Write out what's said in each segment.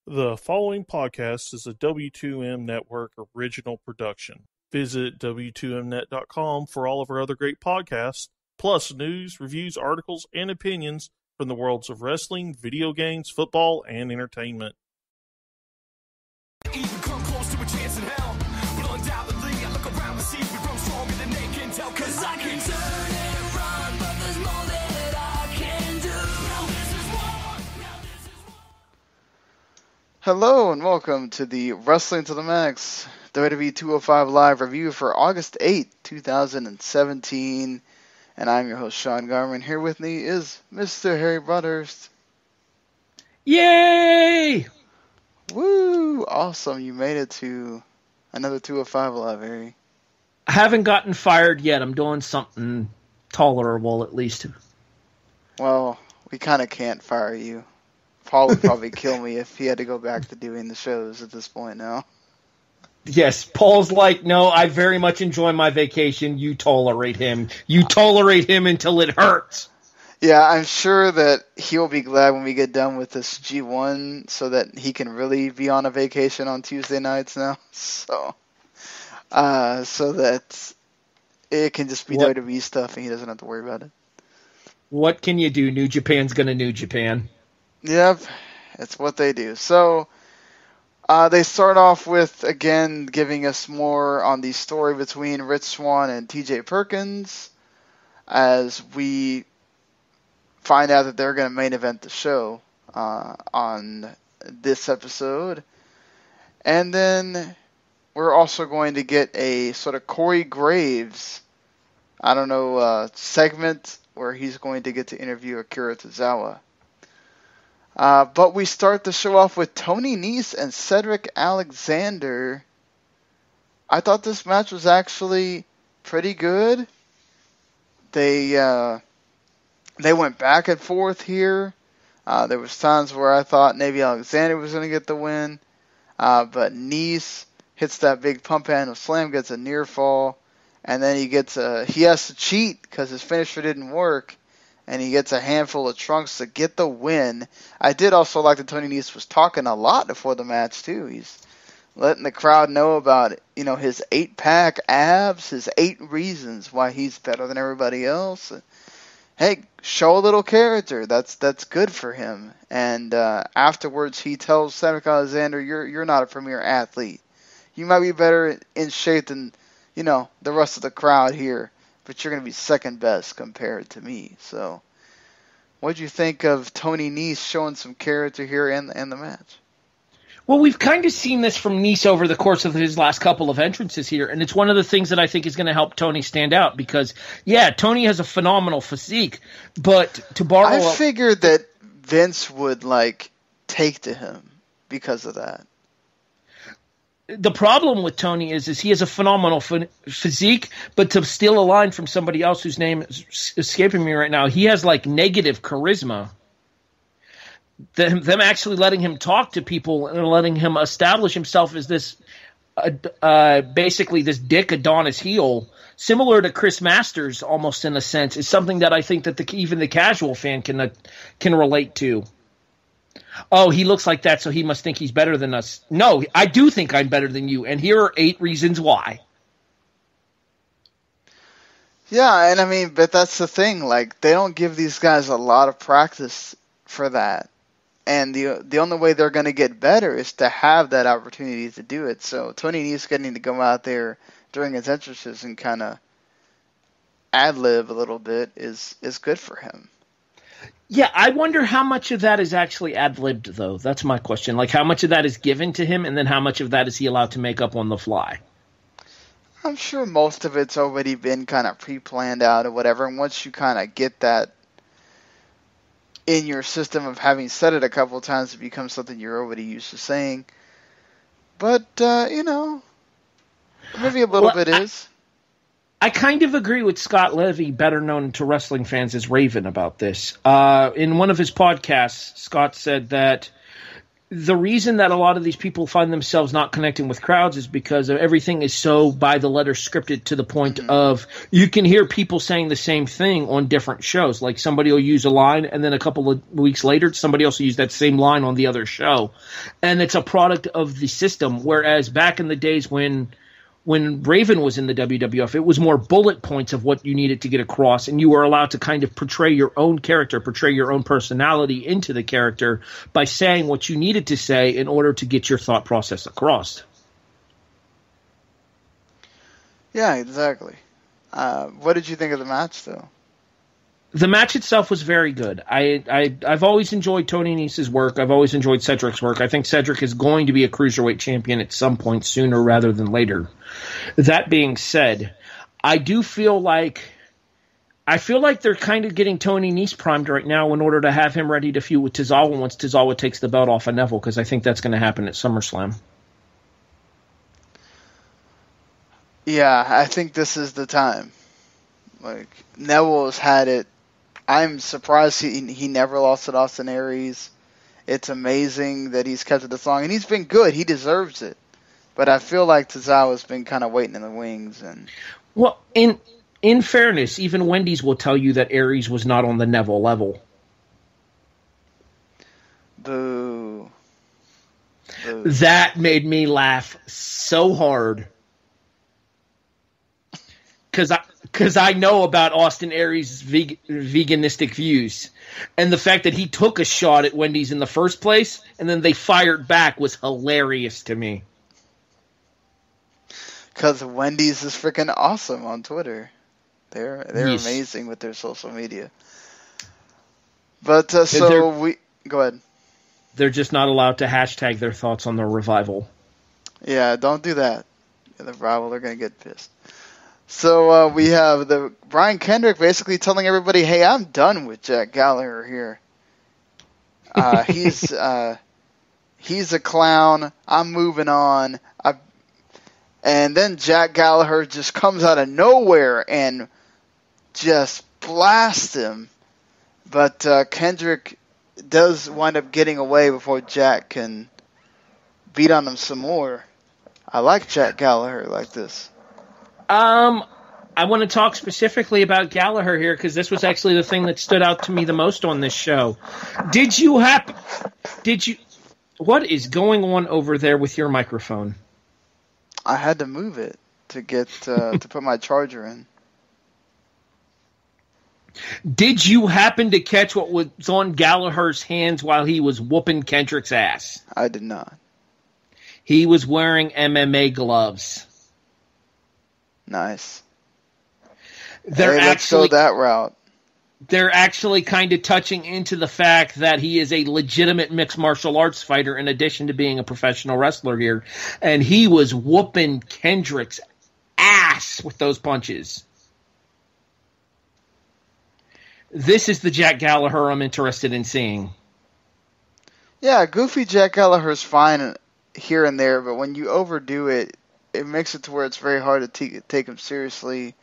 The following podcast is a W2M Network original production. Visit W2Mnet.com for all of our other great podcasts, plus news, reviews, articles, and opinions from the worlds of wrestling, video games, football, and entertainment. Even come close to a chance in hell, but undoubtedly I look around and see we grow stronger than they can tell. Cause I can turn and run, but there's more that I can do. Now this is war. Hello and welcome to the Wrestling to the Max WWE 205 Live review for August 8th, 2017. And I'm your host, Sean Garmer, and here with me is Mr. Harry Broadhurst. Yay! Woo! Awesome, you made it to another 205 Live, Harry. I haven't gotten fired yet. I'm doing something tolerable, at least. Well, we kind of can't fire you. Paul would probably kill me if he had to go back to doing the shows at this point now. Yes, Paul's like, no, I very much enjoy my vacation. You tolerate him. You tolerate him until it hurts. Yeah, I'm sure that he'll be glad when we get done with this G1 so that he can really be on a vacation on Tuesday nights now. So that it can just be WWE stuff and he doesn't have to worry about it. What can you do? New Japan's gonna New Japan. Yep, it's what they do. So they start off with, again, giving us more on the story between Rich Swann and TJ Perkins as we find out that they're going to main event the show on this episode. And then we're also going to get a sort of Corey Graves, segment where he's going to get to interview Akira Tozawa. But we start the show off with Tony Nese and Cedric Alexander. I thought this match was actually pretty good. They went back and forth here. There was times where I thought maybe Alexander was going to get the win. But Nese hits that big pump handle slam, gets a near fall. And then he has to cheat because his finisher didn't work. And he gets a handful of trunks to get the win. I did also like that Tony Nese was talking a lot before the match, too. He's letting the crowd know about, his 8-pack abs, his 8 reasons why he's better than everybody else. Hey, show a little character. That's good for him. And afterwards, he tells Cedric Alexander, "You're not a premier athlete. You might be better in shape than the rest of the crowd here, but you're going to be second best compared to me." So, what'd you think of Tony Nese showing some character here and the match? Well, we've kind of seen this from Nese over the course of his last couple of entrances here, and it's one of the things that I think is going to help Tony stand out because, yeah, Tony has a phenomenal physique, but to borrow... I figured that Vince would, take to him because of that. The problem with Tony is he has a phenomenal physique, but to steal a line from somebody else whose name is escaping me right now, he has, negative charisma. Them actually letting him talk to people and letting him establish himself as this, basically this Dick Adonis heel, similar to Chris Masters almost in a sense, is something that I think that even the casual fan can relate to. Oh, he looks like that, so he must think he's better than us. No, I do think I'm better than you, and here are 8 reasons why. Yeah, and but that's the thing. They don't give these guys a lot of practice for that. And the only way they're going to get better is to have that opportunity to do it. So Tony Nese getting to go out there during his entrances and kind of ad-lib a little bit is good for him. Yeah, I wonder how much of that is actually ad-libbed, though. That's my question. How much of that is given to him, and then how much of that is he allowed to make up on the fly? I'm sure most of it's already been kind of pre-planned out or whatever, and once you kind of get that in your system of having said it a couple of times, it becomes something you're already used to saying. But, maybe a little bit is. I kind of agree with Scott Levy, better known to wrestling fans as Raven, about this. In one of his podcasts, Scott said that the reason that a lot of these people find themselves not connecting with crowds is because everything is so by the letter scripted to the point of you can hear people saying the same thing on different shows. Like somebody will use a line and then a couple of weeks later somebody else will use that same line on the other show. And it's a product of the system. Whereas back in the days when Raven was in the WWF, it was more bullet points of what you needed to get across, and you were allowed to kind of portray your own character, portray your own personality into the character by saying what you needed to say in order to get your thought process across. Yeah, exactly. What did you think of the match, though? The match itself was very good. I've always enjoyed Tony Nese's work. I've always enjoyed Cedric's work. I think Cedric is going to be a cruiserweight champion at some point sooner rather than later. That being said, I feel like they're kind of getting Tony Nese primed right now in order to have him ready to feud with Tozawa once Tozawa takes the belt off of Neville, because I think that's going to happen at SummerSlam. Yeah, I think this is the time. Like, Neville's had it. I'm surprised he never lost to Austin Aries. It's amazing that he's kept it this long, and he's been good. He deserves it. But I feel like Tozawa's been kind of waiting in the wings. And well, in fairness, even Wendy's will tell you that Aries was not on the Neville level. Boo. Boo. That made me laugh so hard. Because I know about Austin Aries' veganistic views. And the fact that he took a shot at Wendy's in the first place, and then they fired back, was hilarious to me. Because Wendy's is freaking awesome on Twitter. They're yes. Amazing with their social media. But, go ahead. They're just not allowed to hashtag their thoughts on the revival. Yeah, don't do that. The revival, they're going to get pissed. So we have Brian Kendrick basically telling everybody, "Hey, I'm done with Jack Gallagher here. He's a clown. I'm moving on." And then Jack Gallagher just comes out of nowhere and just blasts him. But Kendrick does wind up getting away before Jack can beat on him some more. I like Jack Gallagher like this. I want to talk specifically about Gallagher here because this was actually the thing that stood out to me the most on this show. What is going on over there with your microphone? I had to move it to get to put my charger in. Did you happen to catch what was on Gallagher's hands while he was whooping Kendrick's ass? I did not. He was wearing MMA gloves. Nice. Let's go that route. They're actually kind of touching into the fact that he is a legitimate mixed martial arts fighter in addition to being a professional wrestler here. And he was whooping Kendrick's ass with those punches. This is the Jack Gallagher I'm interested in seeing. Yeah, goofy Jack Gallagher's fine here and there, but when you overdo it, it makes it to where it's very hard to take him seriously.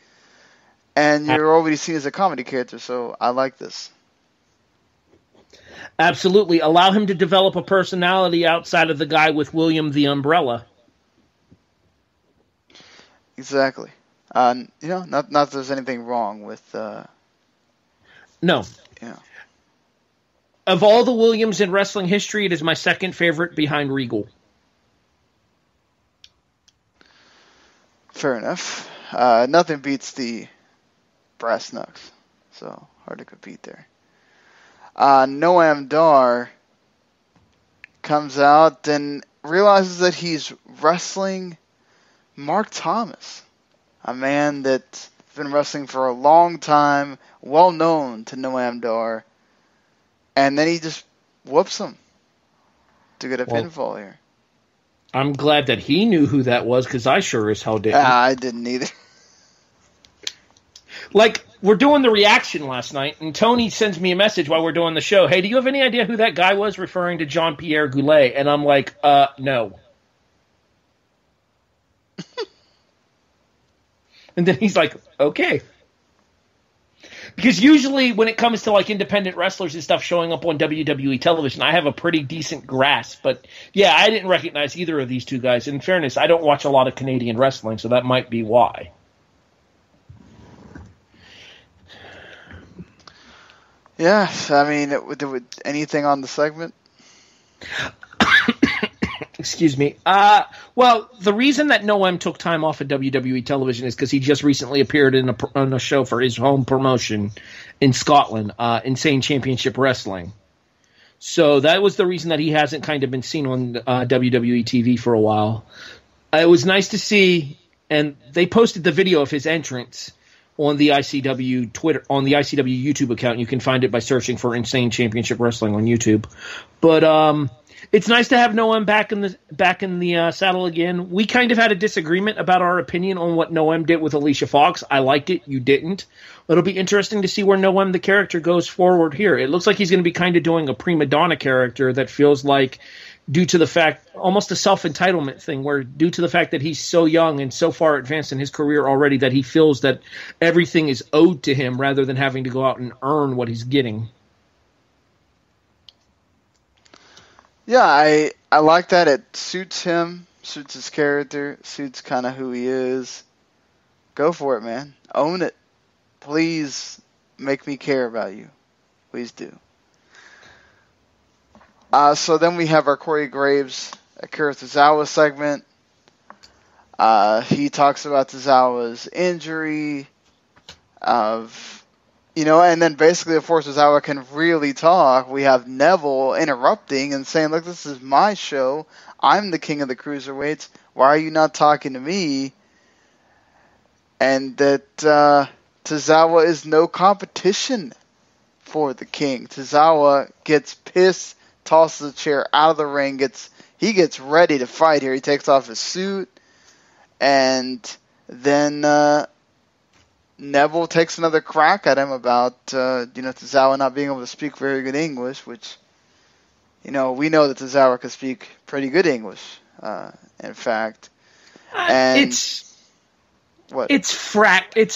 And you're already seen as a comedy character, so I like this. Absolutely. Allow him to develop a personality outside of the guy with William the Umbrella. Exactly. Not that there's anything wrong with... No. Yeah. Of all the Williams in wrestling history, it is my second favorite behind Regal. Fair enough. Nothing beats the brass knucks, so hard to compete there. Noam Dar comes out and realizes that he's wrestling Mark Thomas, a man that's been wrestling for a long time, well known to Noam Dar, and then he just whoops him to get a pinfall here. I'm glad that he knew who that was, because I sure as hell didn't. I didn't either. Like, we're doing the reaction last night, and Tony sends me a message while we're doing the show. Hey, do you have any idea who that guy was, referring to Jean-Pierre Goulet? And I'm like, no. And then he's like, okay. Because usually when it comes to like independent wrestlers and stuff showing up on WWE television, I have a pretty decent grasp. But yeah, I didn't recognize either of these two guys. In fairness, I don't watch a lot of Canadian wrestling, so that might be why. Yeah, I mean, anything on the segment? Excuse me. Well, the reason that Noam took time off of WWE television is because he just recently appeared on a show for his home promotion in Scotland, Insane Championship Wrestling. So that was the reason that he hasn't kind of been seen on WWE TV for a while. It was nice to see, and they posted the video of his entrance on the ICW YouTube account. You can find it by searching for Insane Championship Wrestling on YouTube. But it's nice to have Noam back in the saddle again. We kind of had a disagreement about our opinion on what Noam did with Alicia Fox. I liked it. You didn't. It'll be interesting to see where Noam the character goes forward here. It looks like he's going to be kind of doing a prima donna character that feels like, due to the fact, almost a self-entitlement thing, where due to the fact that he's so young and so far advanced in his career already that he feels that everything is owed to him rather than having to go out and earn what he's getting. Yeah, I like that. It suits him, suits his character, suits kind of who he is. Go for it, man. Own it. Please make me care about you. Please do. So then we have our Corey Graves, Akira Tozawa segment. He talks about Tozawa's injury, and then basically before Tozawa can really talk, we have Neville interrupting and saying, look, this is my show. I'm the king of the cruiserweights. Why are you not talking to me? And that Tozawa is no competition for the king. Tozawa gets pissed, tosses the chair out of the ring, he gets ready to fight here. He takes off his suit, and then Neville takes another crack at him about Tozawa not being able to speak very good English, which we know that Tozawa can speak pretty good English, in fact. And it's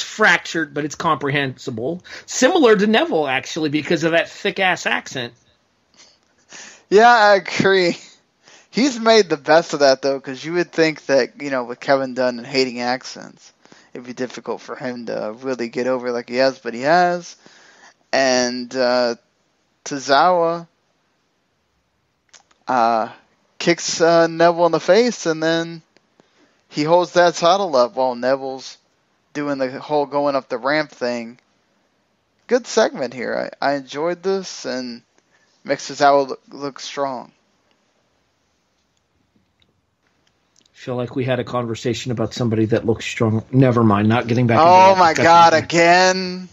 fractured, but it's comprehensible. Similar to Neville, actually, because of that thick ass accent. Yeah, I agree. He's made the best of that, though, because you would think that, with Kevin Dunn and hating accents, it'd be difficult for him to really get over like he has, but he has. And Tozawa kicks Neville in the face, and then he holds that title up while Neville's doing the whole going up the ramp thing. Good segment here. I enjoyed this, and makes Tozawa look strong. Feel like we had a conversation about somebody that looks strong. Never mind, not getting back. Oh my God, again?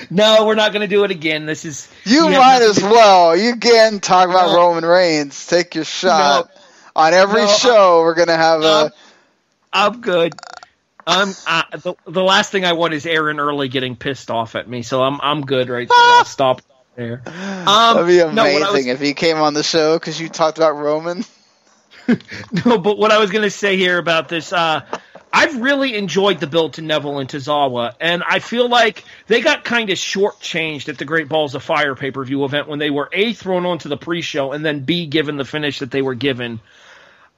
No, we're not going to do it again. This is you might as well. You again talk about Roman Reigns. Take your shot. On every show. We're going to have I'm good. The last thing I want is Aaron Early getting pissed off at me, so I'm good right there. I'll stop there. That'd be amazing if he came on the show because you talked about Roman. No, but what I was going to say here about this, I've really enjoyed the build to Neville and Tozawa, and I feel like they got kind of shortchanged at the Great Balls of Fire pay-per-view event when they were A, thrown onto the pre-show, and then B, given the finish that they were given.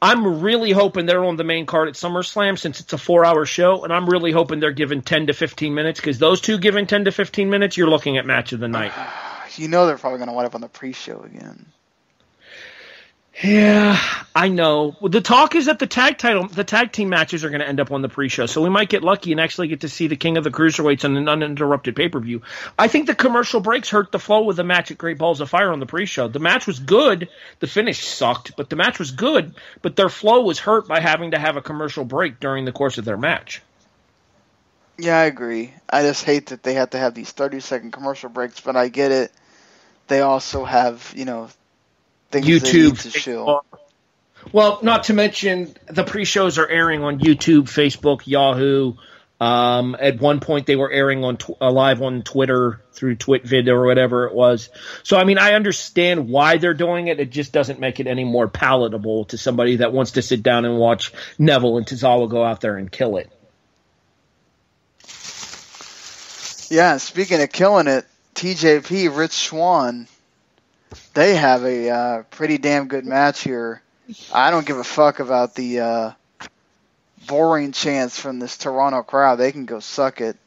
I'm really hoping they're on the main card at SummerSlam since it's a 4-hour show, and I'm really hoping they're given 10 to 15 minutes, because those two given 10 to 15 minutes, you're looking at match of the night. They're probably going to wind up on the pre-show again. Yeah, I know. Well, the talk is that the tag team matches are going to end up on the pre-show, so we might get lucky and actually get to see the King of the Cruiserweights on an uninterrupted pay-per-view. I think the commercial breaks hurt the flow with the match at Great Balls of Fire on the pre-show. The match was good. The finish sucked, but the match was good, but their flow was hurt by having to have a commercial break during the course of their match. Yeah, I agree. I just hate that they have to have these 30-second commercial breaks, but I get it. They also have, things YouTube to show. Well, not to mention the pre-shows are airing on YouTube, Facebook, Yahoo. At one point, they were airing on live on Twitter through TwitVid or whatever it was. So, I understand why they're doing it. It just doesn't make it any more palatable to somebody that wants to sit down and watch Neville and Tozawa go out there and kill it. Yeah, speaking of killing it, TJP, Rich Swann, they have a pretty damn good match here. I don't give a fuck about the boring chants from this Toronto crowd. They can go suck it.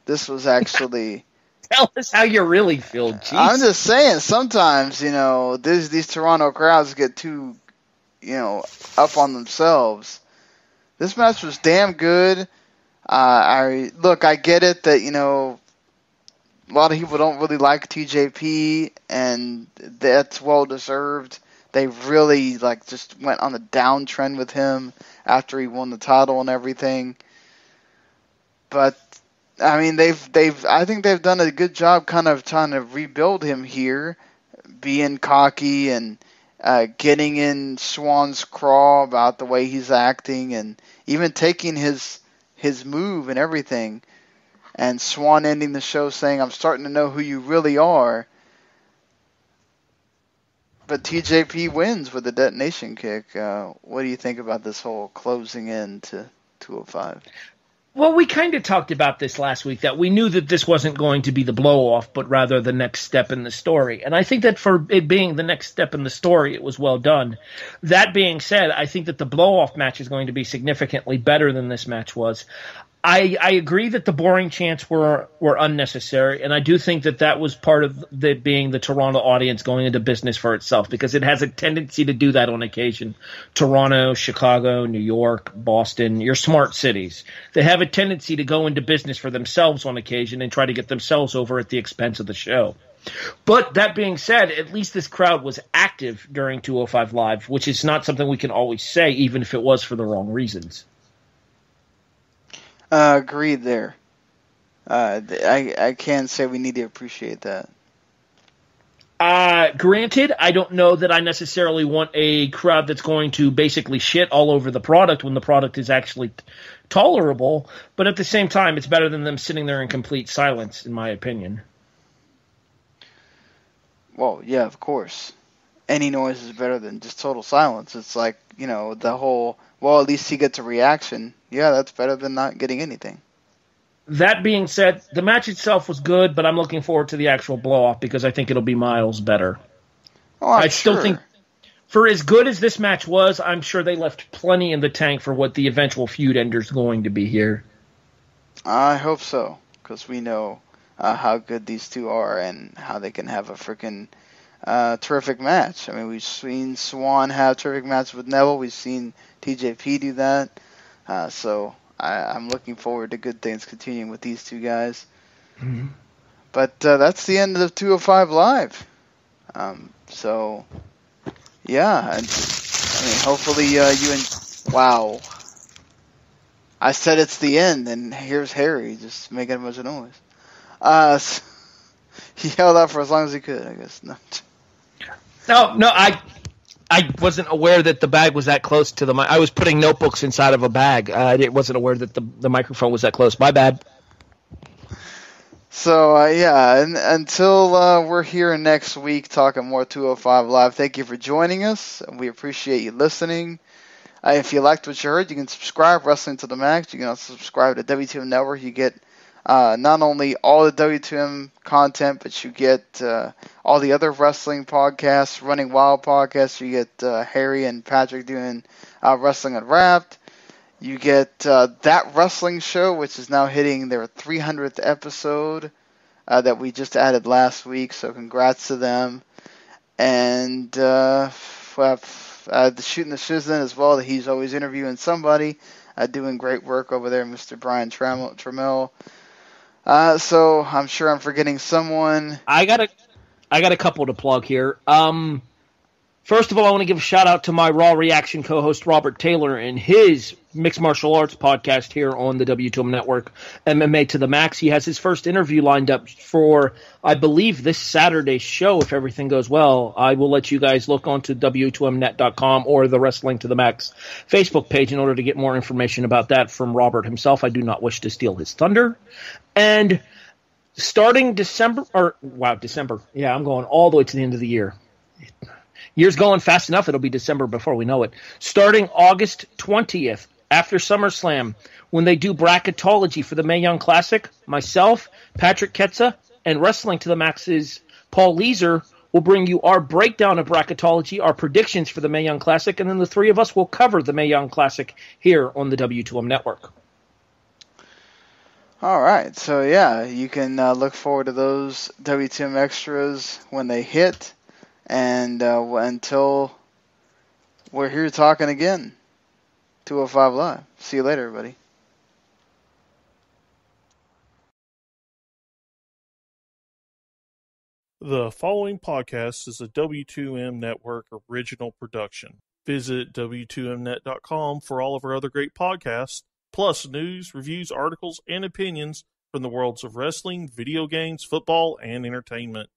This was actually... Tell us how you really feel, jeez. I'm just saying, sometimes, these Toronto crowds get too, up on themselves. This match was damn good. I get it that, a lot of people don't really like TJP, and that's well deserved. They really just went on a downtrend with him after he won the title and everything. But I mean, I think they've done a good job kind of trying to rebuild him here, being cocky and getting in Swann's craw about the way he's acting, and even taking his move and everything. And Swann ending the show saying, "I'm starting to know who you really are." But TJP wins with a detonation kick. What do you think about this whole closing in to 205? Well, we kind of talked about this last week, that we knew that this wasn't going to be the blow-off, but rather the next step in the story. And I think that for it being the next step in the story, it was well done. That being said, I think that the blow-off match is going to be significantly better than this match was. I agree that the boring chants were unnecessary, and I do think that was part of it being the Toronto audience going into business for itself, because it has a tendency to do that on occasion. Toronto, Chicago, New York, Boston, your smart cities. They have a tendency to go into business for themselves on occasion and try to get themselves over at the expense of the show. But that being said, at least this crowd was active during 205 Live, which is not something we can always say, even if it was for the wrong reasons. Agreed there. I can say we need to appreciate that. Granted, I don't know that I necessarily want a crowd that's going to basically shit all over the product when the product is actually tolerable, but at the same time, it's better than them sitting there in complete silence, in my opinion. Well, yeah, of course. Any noise is better than just total silence. It's like, the whole, well, at least he gets a reaction. Yeah, that's better than not getting anything. That being said, the match itself was good, but I'm looking forward to the actual blow-off because I think it'll be miles better. Oh, I still think, for as good as this match was, I'm sure they left plenty in the tank for what the eventual feud ender's going to be here. I hope so, because we know how good these two are and how they can have a freaking terrific match. I mean, we've seen Swann have terrific matches with Neville. We've seen TJP do that. So I'm looking forward to good things continuing with these two guys. Mm-hmm. But that's the end of 205 Live. So, yeah. I mean, hopefully wow. I said it's the end, and here's Harry just making a bunch of noise. He held out for as long as he could, I guess. No, I wasn't aware that the bag was that close to the mic. I was putting notebooks inside of a bag. I wasn't aware that the microphone was that close. My bad. So, yeah, and until we're here next week talking more 205 Live, thank you for joining us. We appreciate you listening. If you liked what you heard, you can subscribe, Wrestling to the Max. You can also subscribe to W2M Network. You get not only all the W2M content, but you get all the other wrestling podcasts, Running Wild podcasts. You get Harry and Patrick doing Wrestling Unwrapped. You get That Wrestling Show, which is now hitting their 300th episode that we just added last week, so congrats to them. And the Shooting the Shiznit as well, that he's always interviewing somebody, doing great work over there, Mr. Brian Trammell. So I'm sure I'm forgetting someone. I got a couple to plug here. First of all, I want to give a shout out to my Raw Reaction co-host Robert Taylor and his mixed martial arts podcast here on the W2M Network, MMA to the Max. He has his first interview lined up for, I believe, this Saturday's show. If everything goes well, I will let you guys look onto W2Mnet.com or the Wrestling to the Max Facebook page in order to get more information about that from Robert himself. I do not wish to steal his thunder. And starting December. Yeah, I'm going all the way to the end of the year. Year's going fast enough, it'll be December before we know it. Starting August 20th, after SummerSlam, when they do bracketology for the Mae Young Classic, myself, Patrick Ketza, and Wrestling to the Max's Paul Leeser will bring you our breakdown of bracketology, our predictions for the Mae Young Classic, and then the three of us will cover the Mae Young Classic here on the W2M Network. All right, so yeah, you can look forward to those W2M extras when they hit, and until we're here talking again, 205 Live. See you later, everybody. The following podcast is a W2M Network original production. Visit W2Mnet.com for all of our other great podcasts, plus news, reviews, articles, and opinions from the worlds of wrestling, video games, football, and entertainment.